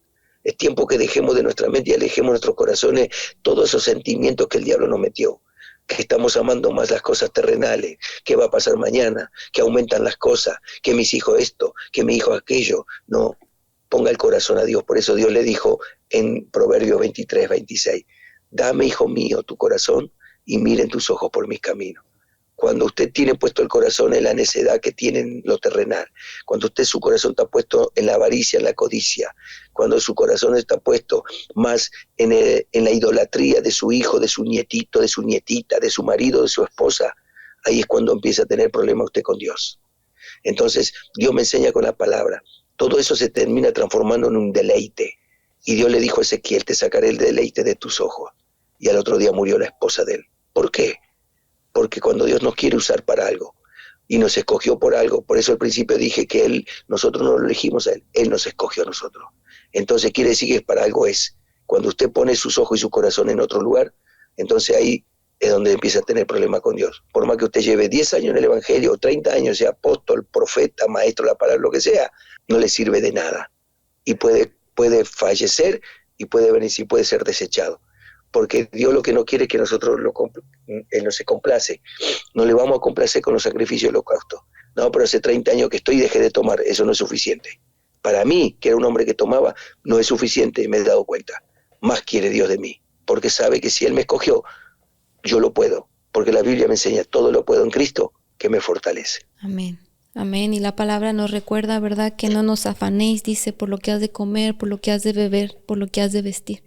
Es tiempo que dejemos de nuestra mente y alejemos de nuestros corazones todos esos sentimientos que el diablo nos metió, que estamos amando más las cosas terrenales, qué va a pasar mañana, que aumentan las cosas, que mis hijos esto, que mi hijo aquello. No, ponga el corazón a Dios. Por eso Dios le dijo en Proverbios 23, 26, dame, hijo mío, tu corazón y miren tus ojos por mis caminos. Cuando usted tiene puesto el corazón en la necedad que tiene en lo terrenal, cuando su corazón está puesto en la avaricia, en la codicia, cuando su corazón está puesto más en la idolatría de su hijo, de su nietito, de su nietita, de su marido, de su esposa, ahí es cuando empieza a tener problemas usted con Dios. Entonces, Dios me enseña con la palabra. Todo eso se termina transformando en un deleite. Y Dios le dijo a Ezequiel, te sacaré el deleite de tus ojos. Y al otro día murió la esposa de él. ¿Por qué? Porque cuando Dios nos quiere usar para algo y nos escogió por algo, por eso al principio dije que nosotros no lo elegimos a Él nos escogió a nosotros. Entonces quiere decir que es para algo es. Cuando usted pone sus ojos y su corazón en otro lugar, entonces ahí es donde empieza a tener problemas con Dios. Por más que usted lleve 10 años en el Evangelio, o 30 años, sea apóstol, profeta, maestro de la palabra, lo que sea, no le sirve de nada. Y puede fallecer y puede ser desechado. Porque Dios lo que no quiere es que nosotros Él no se complace. No le vamos a complacer con los sacrificios del holocausto. No, pero hace 30 años que estoy y dejé de tomar, eso no es suficiente. Para mí, que era un hombre que tomaba, no es suficiente, me he dado cuenta. Más quiere Dios de mí, porque sabe que si Él me escogió, yo lo puedo. Porque la Biblia me enseña, todo lo puedo en Cristo, que me fortalece. Amén. Amén. Y la palabra nos recuerda, ¿verdad? Que no nos afanéis, dice, por lo que has de comer, por lo que has de beber, por lo que has de vestir.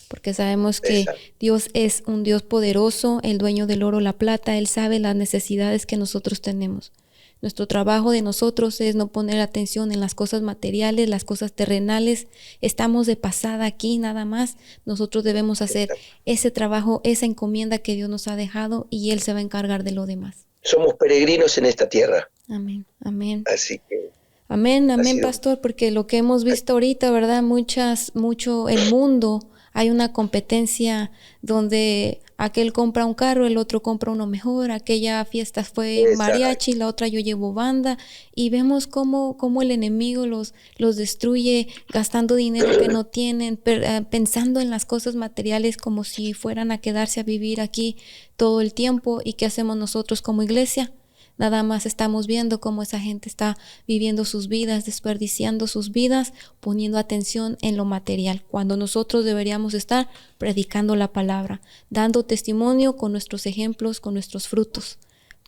Porque sabemos que Exacto. Dios es un Dios poderoso, el dueño del oro, la plata. Él sabe las necesidades que nosotros tenemos. Nuestro trabajo de nosotros es no poner atención en las cosas materiales, las cosas terrenales. Estamos de pasada aquí nada más. Nosotros debemos hacer ese trabajo, esa encomienda que Dios nos ha dejado y Él se va a encargar de lo demás. Somos peregrinos en esta tierra. Amén, amén. Así que Amén, amén, pastor, porque lo que hemos visto ahorita, ¿verdad? Mucho el mundo, hay una competencia donde aquel compra un carro, el otro compra uno mejor, aquella fiesta fue mariachi, la otra yo llevo banda, y vemos cómo el enemigo los destruye gastando dinero que no tienen, pensando en las cosas materiales como si fueran a quedarse a vivir aquí todo el tiempo. ¿Y qué hacemos nosotros como iglesia? Nada más estamos viendo cómo esa gente está viviendo sus vidas, desperdiciando sus vidas, poniendo atención en lo material, cuando nosotros deberíamos estar predicando la palabra, dando testimonio con nuestros ejemplos, con nuestros frutos.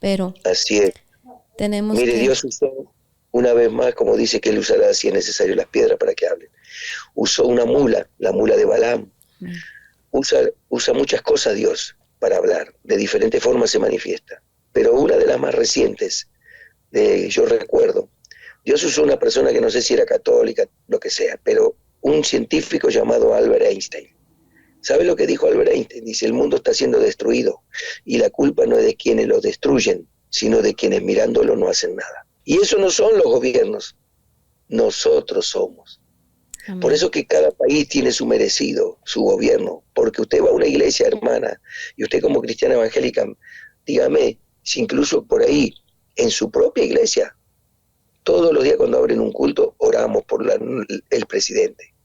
Pero así es. Tenemos Mire, Dios usó una vez más, como dice que Él usará si es necesario las piedras para que hablen. Usó una mula, la mula de Balaam. Usa muchas cosas Dios para hablar, de diferentes formas se manifiesta. Pero una de las más recientes, yo recuerdo, Dios usó una persona que no sé si era católica, lo que sea, pero un científico llamado Albert Einstein. ¿Sabe lo que dijo Albert Einstein? Dice, el mundo está siendo destruido y la culpa no es de quienes lo destruyen, sino de quienes mirándolo no hacen nada. Y eso no son los gobiernos, nosotros somos. Amén. Por eso que cada país tiene su merecido, su gobierno, porque usted va a una iglesia, hermana, y usted como cristiana evangélica, dígame, si incluso por ahí, en su propia iglesia, todos los días cuando abren un culto, oramos por el presidente,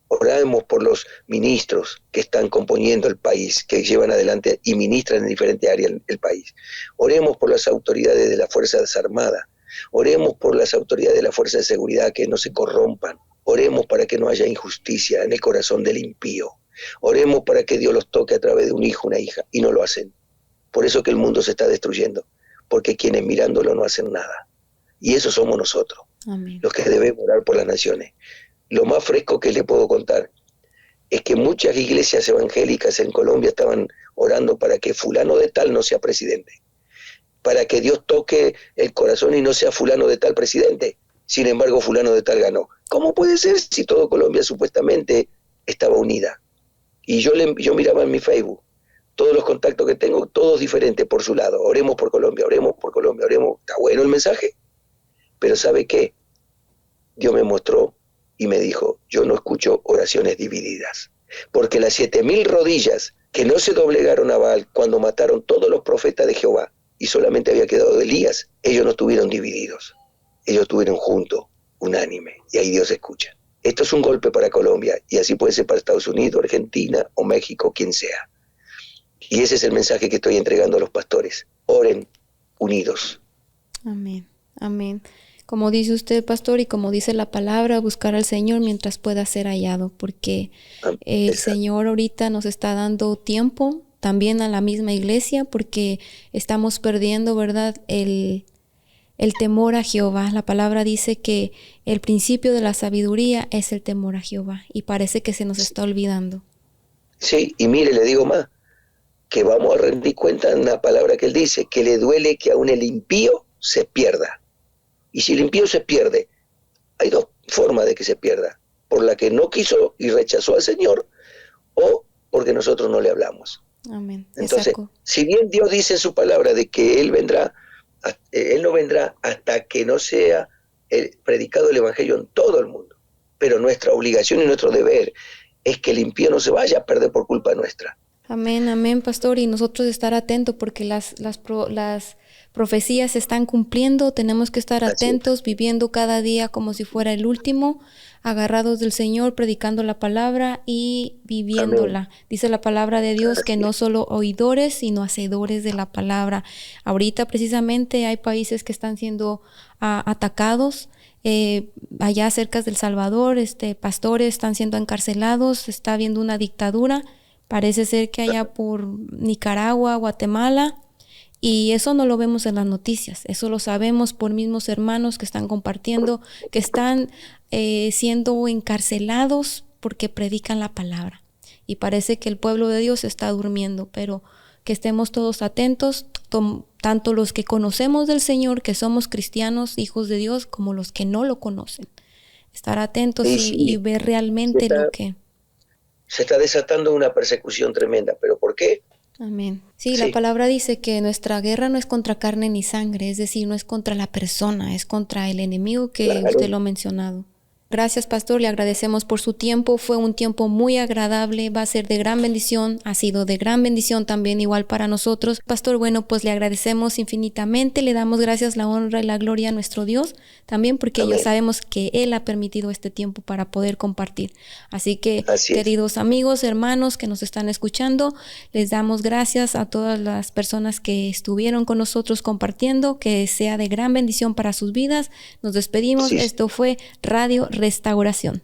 oramos por los ministros que están componiendo el país, que llevan adelante y ministran en diferentes áreas el país. Oremos por las autoridades de las Fuerzas Armadas, oremos por las autoridades de la Fuerza de Seguridad que no se corrompan, oremos para que no haya injusticia en el corazón del impío, oremos para que Dios los toque a través de un hijo, una hija, y no lo hacen. Por eso que el mundo se está destruyendo, porque quienes mirándolo no hacen nada. Y eso somos nosotros, Amén. Los que debemos orar por las naciones. Lo más fresco que le puedo contar es que muchas iglesias evangélicas en Colombia estaban orando para que fulano de tal no sea presidente, para que Dios toque el corazón y no sea fulano de tal presidente. Sin embargo, fulano de tal ganó. ¿Cómo puede ser si todo Colombia supuestamente estaba unida? Y yo miraba en mi Facebook, todos los contactos que tengo, todos diferentes por su lado. Oremos por Colombia, oremos por Colombia, oremos. Está bueno el mensaje, pero ¿sabe qué? Dios me mostró y me dijo, yo no escucho oraciones divididas, porque las 7,000 rodillas que no se doblegaron a Baal cuando mataron todos los profetas de Jehová y solamente había quedado Elías, ellos no estuvieron divididos, ellos estuvieron juntos, unánime, y ahí Dios escucha. Esto es un golpe para Colombia y así puede ser para Estados Unidos, Argentina o México, quien sea. Y ese es el mensaje que estoy entregando a los pastores. Oren unidos. Amén, amén. Como dice usted, pastor, y como dice la palabra, buscar al Señor mientras pueda ser hallado, porque el Exacto. Señor ahorita nos está dando tiempo, también a la misma iglesia, porque estamos perdiendo, ¿verdad?, el temor a Jehová. La palabra dice que el principio de la sabiduría es el temor a Jehová, y parece que se nos está olvidando. Sí, y mire, le digo más, que vamos a rendir cuenta en la palabra que él dice, que le duele que aún el impío se pierda. Y si el impío se pierde, hay dos formas de que se pierda: por la que no quiso y rechazó al Señor, o porque nosotros no le hablamos. Amén. Entonces, Exacto. si bien Dios dice en su palabra de que Él no vendrá hasta que no sea predicado el Evangelio en todo el mundo, pero nuestra obligación y nuestro deber es que el impío no se vaya a perder por culpa nuestra. Amén, amén, pastor. Y nosotros estar atentos porque las profecías se están cumpliendo. Tenemos que estar Así es. atentos, viviendo cada día como si fuera el último, agarrados del Señor, predicando la palabra y viviéndola. Amén. Dice la palabra de Dios que Así no es. solo oidores, sino hacedores de la palabra. Ahorita precisamente hay países que están siendo atacados. Allá cerca del Salvador, pastores están siendo encarcelados, está habiendo una dictadura. Parece ser que allá por Nicaragua, Guatemala, y eso no lo vemos en las noticias, eso lo sabemos por mismos hermanos que están compartiendo, que están siendo encarcelados porque predican la palabra. Y parece que el pueblo de Dios está durmiendo, pero que estemos todos atentos, tanto los que conocemos del Señor, que somos cristianos, hijos de Dios, como los que no lo conocen. Estar atentos Y y sí, ver se realmente está, lo que... se está desatando una persecución tremenda. ¿Pero por qué? Amén. Sí, la Sí, palabra dice que nuestra guerra no es contra carne ni sangre, es decir, no es contra la persona, es contra el enemigo que usted claro. lo ha mencionado. Gracias, pastor, le agradecemos por su tiempo, fue un tiempo muy agradable, va a ser de gran bendición, ha sido de gran bendición también igual para nosotros. Pastor, bueno, pues le agradecemos infinitamente, le damos gracias, la honra y la gloria a nuestro Dios, también porque ya Amén. sabemos que Él ha permitido este tiempo para poder compartir. Así que, Así es. queridos amigos, hermanos que nos están escuchando, les damos gracias a todas las personas que estuvieron con nosotros compartiendo, que sea de gran bendición para sus vidas. Nos despedimos, Sí, esto fue Radio Restauración.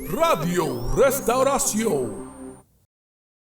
Radio Restauración.